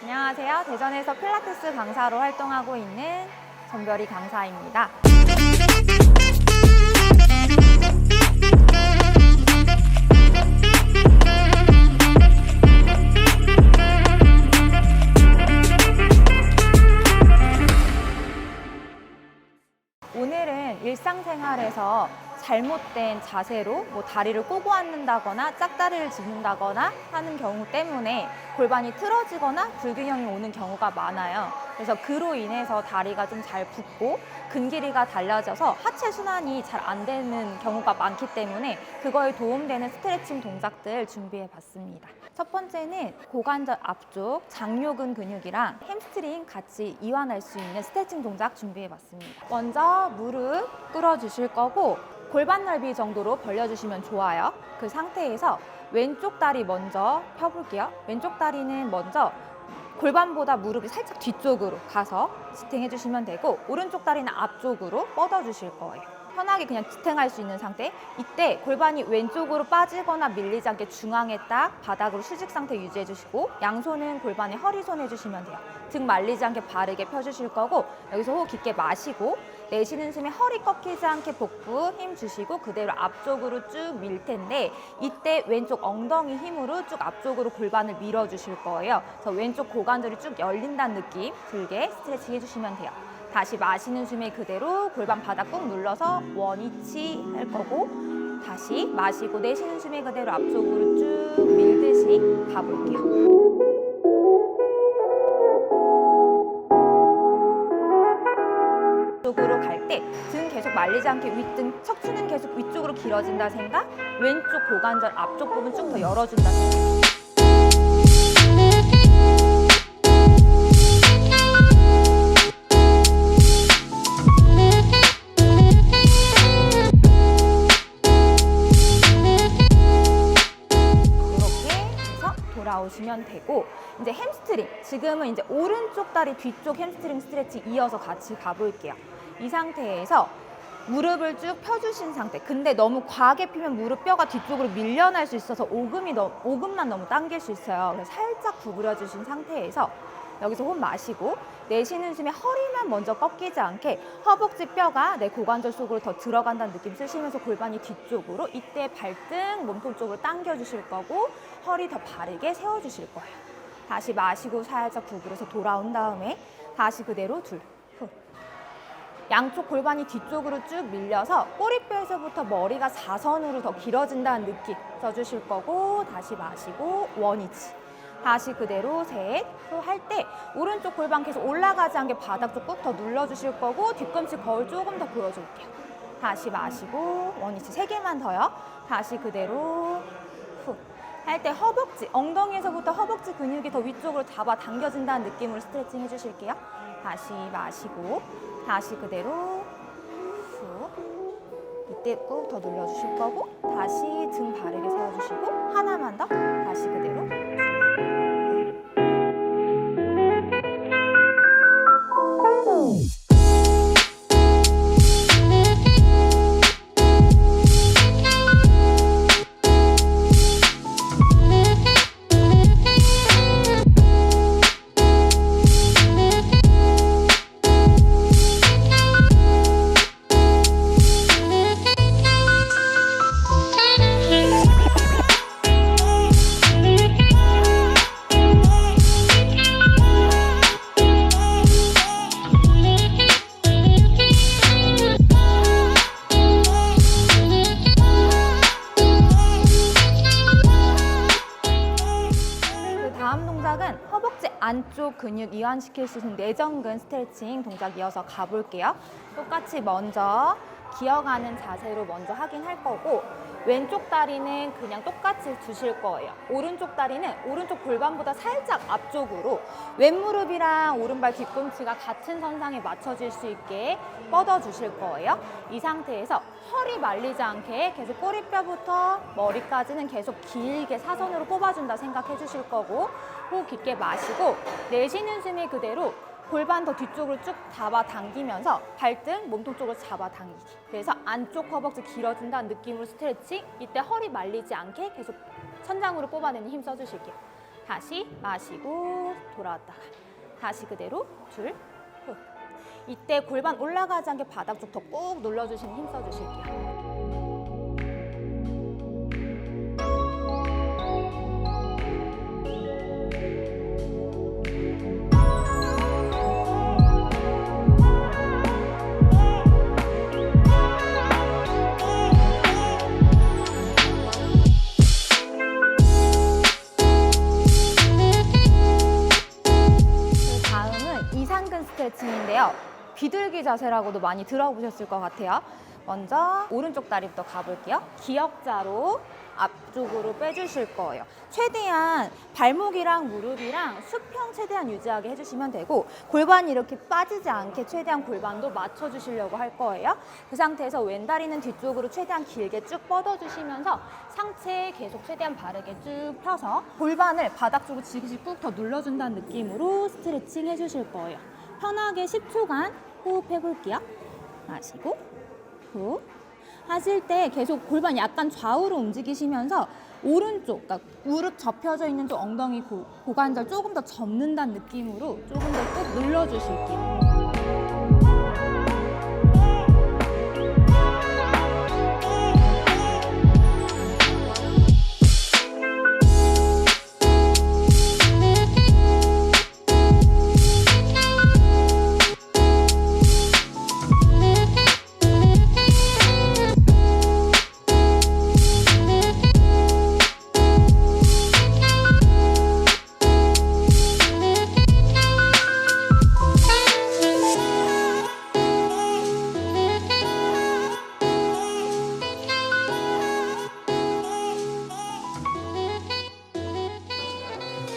안녕하세요. 대전에서 필라테스 강사로 활동하고 있는 전별이 강사입니다. 오늘은 일상생활에서 잘못된 자세로 다리를 꼬고 앉는다거나 짝다리를 짚는다거나 하는 경우 때문에 골반이 틀어지거나 불균형이 오는 경우가 많아요. 그래서 그로 인해서 다리가 좀 잘 붓고 근 길이가 달라져서 하체 순환이 잘 안 되는 경우가 많기 때문에 그거에 도움되는 스트레칭 동작들 준비해 봤습니다. 첫 번째는 고관절 앞쪽 장요근 근육이랑 햄스트링 같이 이완할 수 있는 스트레칭 동작 준비해 봤습니다. 먼저 무릎 꿇어주실 거고 골반 넓이 정도로 벌려주시면 좋아요. 그 상태에서 왼쪽 다리 먼저 펴볼게요. 왼쪽 다리는 먼저 골반보다 무릎이 살짝 뒤쪽으로 가서 지탱해 주시면 되고 오른쪽 다리는 앞쪽으로 뻗어 주실 거예요. 편하게 그냥 지탱할 수 있는 상태. 이때 골반이 왼쪽으로 빠지거나 밀리지 않게 중앙에 딱 바닥으로 수직 상태 유지해 주시고 양손은 골반에 허리손 해주시면 돼요. 등 말리지 않게 바르게 펴주실 거고 여기서 호흡 깊게 마시고 내쉬는 숨에 허리 꺾이지 않게 복부 힘 주시고 그대로 앞쪽으로 쭉 밀 텐데 이때 왼쪽 엉덩이 힘으로 쭉 앞쪽으로 골반을 밀어주실 거예요. 그래서 왼쪽 고관절이 쭉 열린다는 느낌 들게 스트레칭 해주시면 돼요. 다시 마시는 숨에 그대로 골반 바닥 꾹 눌러서 원위치 할 거고 다시 마시고 내쉬는 숨에 그대로 앞쪽으로 쭉 밀듯이 가볼게요. 쪽으로 갈 때 등 계속 말리지 않게 윗등 척추는 계속 위쪽으로 길어진다 생각, 왼쪽 고관절 앞쪽 부분 쭉 더 열어준다 생각. 돌아오시면 되고 이제 햄스트링 지금은 이제 오른쪽 다리 뒤쪽 햄스트링 스트레칭 이어서 같이 가볼게요. 이 상태에서 무릎을 쭉 펴주신 상태. 근데 너무 과하게 피면 무릎 뼈가 뒤쪽으로 밀려날 수 있어서 오금만 너무 당길 수 있어요. 그래서 살짝 구부려 주신 상태에서 여기서 호흡 마시고 내쉬는 숨에 허리만 먼저 꺾이지 않게 허벅지 뼈가 내 고관절 속으로 더 들어간다는 느낌 쓰시면서 골반이 뒤쪽으로 이때 발등 몸통 쪽으로 당겨 주실 거고 허리 더 바르게 세워 주실 거예요. 다시 마시고 살짝 구부려서 돌아온 다음에 다시 그대로 둘, 후. 양쪽 골반이 뒤쪽으로 쭉 밀려서 꼬리뼈에서부터 머리가 사선으로 더 길어진다는 느낌 써주실 거고 다시 마시고 원위치. 다시 그대로 셋, 후 할 때 오른쪽 골반 계속 올라가지 않게 바닥 쪽 꾹 더 눌러주실 거고 뒤꿈치 거울 조금 더 보여줄게요. 다시 마시고 원위치 3개만 더요. 다시 그대로 후 할 때 허벅지, 엉덩이에서부터 허벅지 근육이 더 위쪽으로 잡아 당겨진다는 느낌으로 스트레칭 해주실게요. 다시 마시고 다시 그대로 후 이때 꾹 더 눌러주실 거고 다시 등 바르게 세워주시고 하나만 더 다시 그대로 허벅지 안쪽 근육 이완시킬 수 있는 내전근 스트레칭 동작 이어서 가볼게요. 똑같이 먼저 기어가는 자세로 먼저 하긴 할 거고 왼쪽 다리는 그냥 똑같이 두실 거예요. 오른쪽 다리는 오른쪽 골반보다 살짝 앞쪽으로 왼무릎이랑 오른발 뒤꿈치가 같은 선상에 맞춰질 수 있게 뻗어 주실 거예요. 이 상태에서 허리 말리지 않게 계속 꼬리뼈부터 머리까지는 계속 길게 사선으로 뽑아준다 생각해 주실 거고 호흡 깊게 마시고 내쉬는 숨이 그대로 골반 더 뒤쪽으로 쭉 잡아당기면서 발등 몸통 쪽으로 잡아당기기. 그래서 안쪽 허벅지 길어진다는 느낌으로 스트레칭. 이때 허리 말리지 않게 계속 천장으로 뽑아내는 힘 써주실게요. 다시 마시고 돌아왔다가 다시 그대로 둘, 후. 이때 골반 올라가지 않게 바닥 쪽 더 꾹 눌러주시는 힘 써주실게요. 스트레칭인데요. 비둘기 자세라고도 많이 들어보셨을 것 같아요. 먼저 오른쪽 다리부터 가볼게요. 기역자로 앞쪽으로 빼주실 거예요. 최대한 발목이랑 무릎이랑 수평 최대한 유지하게 해주시면 되고 골반이 이렇게 빠지지 않게 최대한 골반도 맞춰주시려고 할 거예요. 그 상태에서 왼다리는 뒤쪽으로 최대한 길게 쭉 뻗어주시면서 상체 계속 최대한 바르게 쭉 펴서 골반을 바닥 쪽으로 지그시 꾹 더 눌러준다는 느낌으로 스트레칭 해주실 거예요. 편하게 10초간 호흡해 볼게요. 마시고 후. 하실 때 계속 골반 약간 좌우로 움직이시면서 오른쪽, 그러니까 무릎 접혀져 있는 쪽 엉덩이 고관절 조금 더 접는다는 느낌으로 조금 더 꾹 눌러주실게요.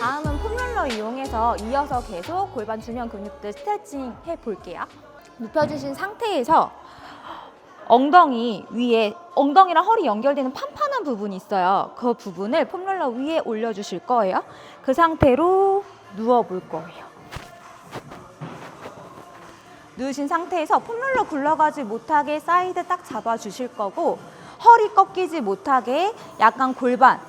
다음은 폼롤러 이용해서 이어서 계속 골반 주변 근육들 스트레칭 해볼게요. 눕혀주신 상태에서 엉덩이 위에, 엉덩이랑 허리 연결되는 판판한 부분이 있어요. 그 부분을 폼롤러 위에 올려주실 거예요. 그 상태로 누워볼 거예요. 누우신 상태에서 폼롤러 굴러가지 못하게 사이드 딱 잡아주실 거고 허리 꺾이지 못하게 약간 골반,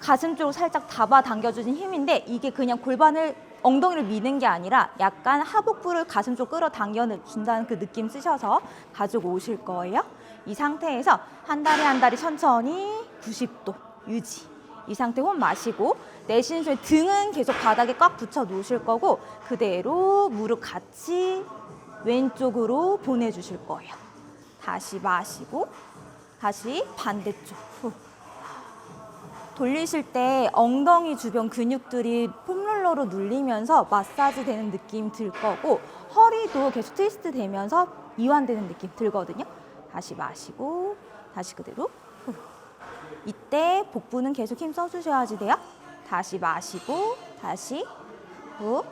가슴 쪽으로 살짝 잡아당겨주는 힘인데 이게 그냥 골반을, 엉덩이를 미는 게 아니라 약간 하복부를 가슴 쪽 끌어당겨준다는 그 느낌 쓰셔서 가지고 오실 거예요. 이 상태에서 한 다리 한 다리 천천히 90도 유지. 이 상태 호흡 마시고 내쉬는 숨에 등은 계속 바닥에 꽉 붙여 놓으실 거고 그대로 무릎 같이 왼쪽으로 보내주실 거예요. 다시 마시고 다시 반대쪽 후. 돌리실 때 엉덩이 주변 근육들이 폼롤러로 눌리면서 마사지 되는 느낌 들 거고 허리도 계속 트위스트 되면서 이완되는 느낌 들거든요. 다시 마시고 다시 그대로 후. 이때 복부는 계속 힘 써주셔야지 돼요. 다시 마시고 다시 후.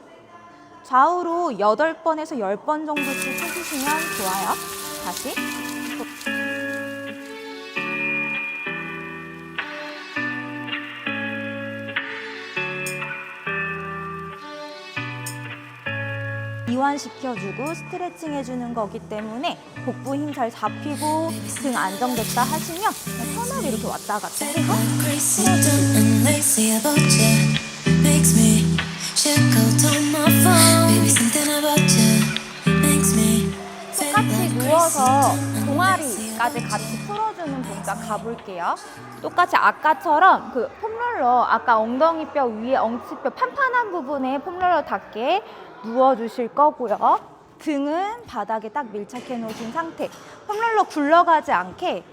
좌우로 8번에서 10번 정도씩 해주시면 좋아요. 다시 후. 이완시켜주고 스트레칭 해주는 거기 때문에 복부 힘 잘 잡히고 등 안정됐다 하시면 편하게 이렇게 왔다 갔다 해서 똑같이 누워서 종아리까지 같이 풀어주는 동작 가볼게요. 똑같이 아까처럼 그 폼롤러, 아까 엉덩이뼈 위에 엉치뼈 판판한 부분에 폼롤러 닿게 누워주실 거고요. 등은 바닥에 딱 밀착해 놓으신 상태. 폼롤러 굴러가지 않게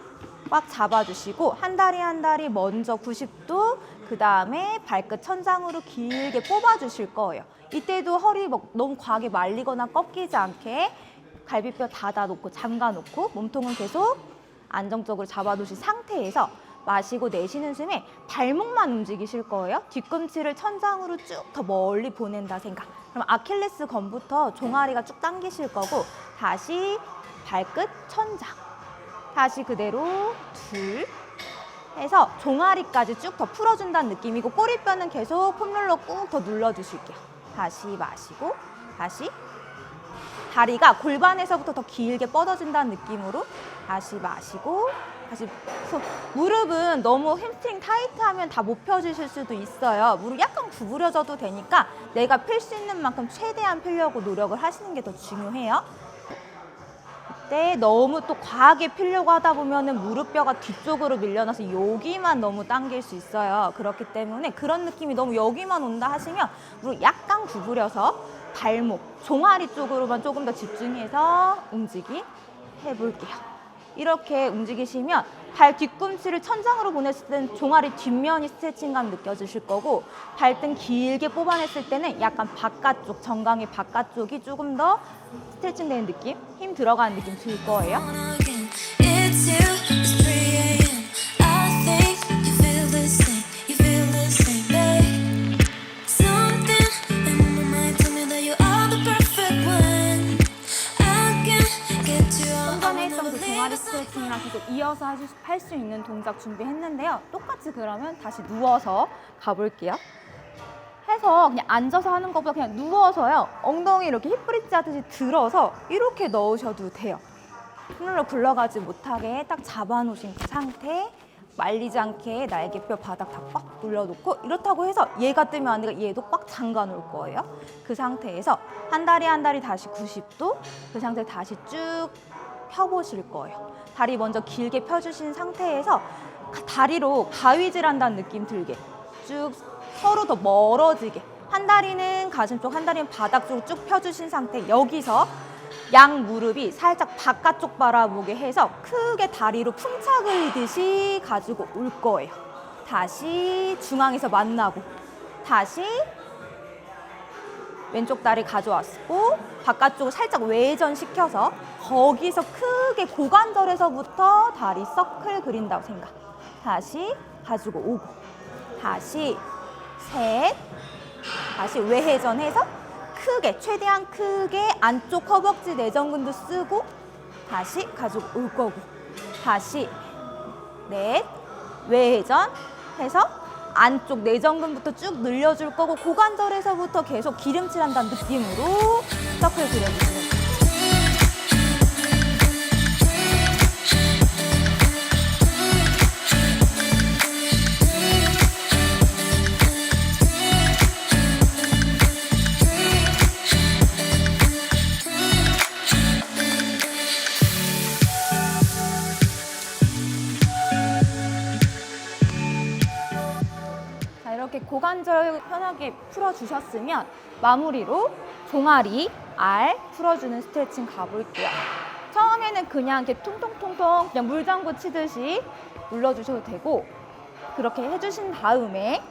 꽉 잡아주시고 한 다리 한 다리 먼저 90도, 그 다음에 발끝 천장으로 길게 뽑아주실 거예요. 이때도 허리 너무 과하게 말리거나 꺾이지 않게 갈비뼈 닫아놓고 잠가놓고 몸통은 계속 안정적으로 잡아놓으신 상태에서 마시고 내쉬는 숨에 발목만 움직이실 거예요. 뒤꿈치를 천장으로 쭉 더 멀리 보낸다 생각. 그럼 아킬레스건부터 종아리가 쭉 당기실 거고 다시 발끝 천장. 다시 그대로 둘 해서 종아리까지 쭉 더 풀어준다는 느낌이고 꼬리뼈는 계속 폼롤러 꾹 더 눌러주실게요. 다시 마시고 다시 다리가 골반에서부터 더 길게 뻗어진다는 느낌으로 다시 마시고 다시 무릎은 너무 햄스트링 타이트하면 다 못 펴주실 수도 있어요. 무릎 약간 구부려져도 되니까 내가 필 수 있는 만큼 최대한 펴려고 노력을 하시는 게 더 중요해요. 이때 너무 또 과하게 피려고 하다 보면은 무릎뼈가 뒤쪽으로 밀려나서 여기만 너무 당길 수 있어요. 그렇기 때문에 그런 느낌이 너무 여기만 온다 하시면 무릎 약간 구부려서 발목, 종아리 쪽으로만 조금 더 집중해서 움직임 해볼게요. 이렇게 움직이시면 발 뒤꿈치를 천장으로 보냈을 때는 종아리 뒷면이 스트레칭감 느껴지실 거고, 발등 길게 뽑아냈을 때는 약간 바깥쪽, 정강이 바깥쪽이 조금 더 스트레칭 되는 느낌, 힘 들어가는 느낌 들 거예요. 종아리 스트레칭이랑 계속 이어서 할 수 있는 동작 준비했는데요. 똑같이 그러면 다시 누워서 가볼게요. 해서 그냥 앉아서 하는 것보다 그냥 누워서요. 엉덩이 이렇게 힙브릿지 하듯이 들어서 이렇게 넣으셔도 돼요. 손으로 굴러가지 못하게 딱 잡아놓으신 그 상태, 말리지 않게 날개뼈 바닥 다 꽉 눌러놓고, 이렇다고 해서 얘가 뜨면 안 되고 얘도 꽉 잠가 놓을 거예요. 그 상태에서 한 다리 한 다리 다시 90도, 그 상태 다시 쭉 펴보실 거예요. 다리 먼저 길게 펴주신 상태에서 다리로 가위질 한다는 느낌 들게 쭉 서로 더 멀어지게, 한 다리는 가슴 쪽, 한 다리는 바닥 쪽 쭉 펴주신 상태, 여기서 양 무릎이 살짝 바깥쪽 바라보게 해서 크게 다리로 풍차 그리듯이 가지고 올 거예요. 다시 중앙에서 만나고, 다시 왼쪽 다리 가져왔고 바깥쪽을 살짝 외전시켜서 거기서 크게 고관절에서부터 다리 서클 그린다고 생각. 다시 가지고 오고, 다시 셋, 다시 외회전해서 크게, 최대한 크게 안쪽 허벅지 내전근도 쓰고 다시 가지고 올 거고, 다시 넷, 외회전 해서 안쪽 내전근부터 쭉 늘려줄 거고, 고관절에서부터 계속 기름칠한다는 느낌으로 서클 그려주시면 돼요. 이렇게 고관절 편하게 풀어주셨으면 마무리로 종아리, 알 풀어주는 스트레칭 가볼게요. 처음에는 그냥 이렇게 통통통통 그냥 물장구 치듯이 눌러주셔도 되고, 그렇게 해주신 다음에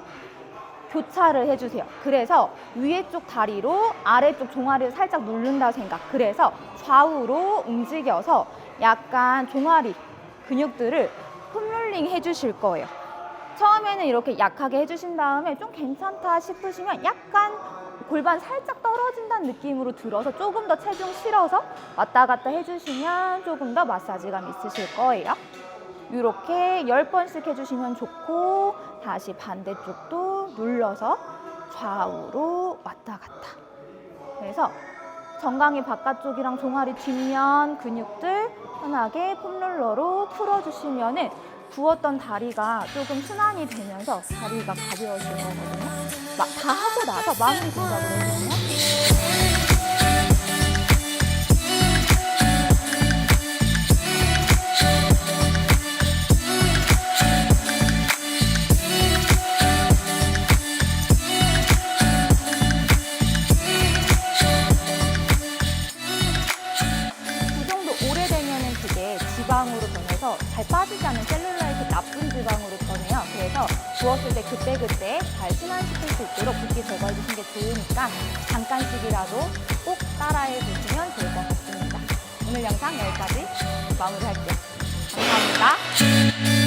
교차를 해주세요. 그래서 위에 쪽 다리로 아래쪽 종아리를 살짝 누른다 생각. 그래서 좌우로 움직여서 약간 종아리 근육들을 폼롤링 해주실 거예요. 처음에는 이렇게 약하게 해주신 다음에 좀 괜찮다 싶으시면 약간 골반 살짝 떨어진다는 느낌으로 들어서 조금 더 체중 실어서 왔다 갔다 해주시면 조금 더 마사지감 있으실 거예요. 이렇게 10번씩 해주시면 좋고, 다시 반대쪽도 눌러서 좌우로 왔다 갔다. 그래서 정강이 바깥쪽이랑 종아리 뒷면 근육들 편하게 폼롤러로 풀어주시면은 부었던 다리가 조금 순환이 되면서 다리가 가벼워질 거거든요. 다 하고 나서 마무리 동작으로 해주세요. 그 정도 오래되면은 그게 지방으로 변해서 잘 빠지지 않는 셀룰라이트 나쁜 지방으로 변해요. 그래서 부었을 때 그때그때 잘 순환시킬 수 있도록 붓기 제거해 주시는 게 좋으니까 잠깐씩이라도 꼭 따라해 주시면 좋을 것 같습니다. 오늘 영상 여기까지 마무리할게요. 감사합니다.